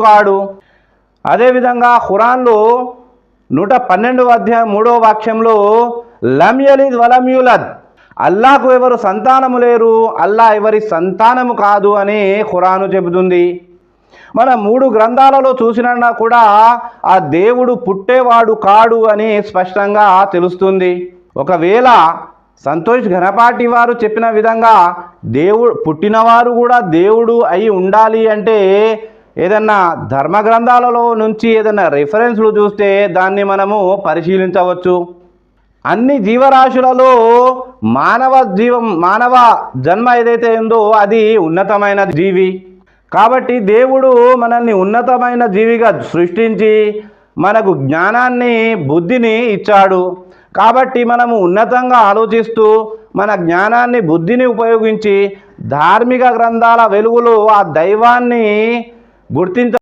కాడు. అదేవిధంగా ఖురాన్లో 112వ అధ్యాయం 3వ వాక్యంలో లం యలిద్ వలం యూలద్, అల్లాహకు ఎవరు సంతానము లేరు, అల్లా ఎవరి సంతానము కాదు అని ఖురాను చెబుతుంది. మన 3 గ్రంథాలలో చూసినా కూడా ఆ దేవుడు పుట్టేవాడు కాడు అని స్పష్టంగా తెలుస్తుంది. ఒకవేళ సంతోష్ ఘనపాటి వారు చెప్పిన విధంగా దేవుడు పుట్టినవారు కూడా దేవుడు అయి ఉండాలి అంటే ఏదన్నా ధర్మ గ్రంథాలలో నుంచి ఏదన్నా రెఫరెన్స్లు చూస్తే దాన్ని మనము పరిశీలించవచ్చు. అన్ని జీవరాశులలో మానవ జన్మ ఏదైతే ఉందో అది ఉన్నతమైన జీవి. కాబట్టి దేవుడు మనల్ని ఉన్నతమైన జీవిగా సృష్టించి మనకు జ్ఞానాన్ని బుద్ధిని ఇచ్చాడు. కాబట్టి మనము ఉన్నతంగా ఆలోచిస్తూ మన జ్ఞానాన్ని బుద్ధిని ఉపయోగించి ధార్మిక గ్రంథాల వెలుగులో ఆ దైవాన్ని గుర్తించ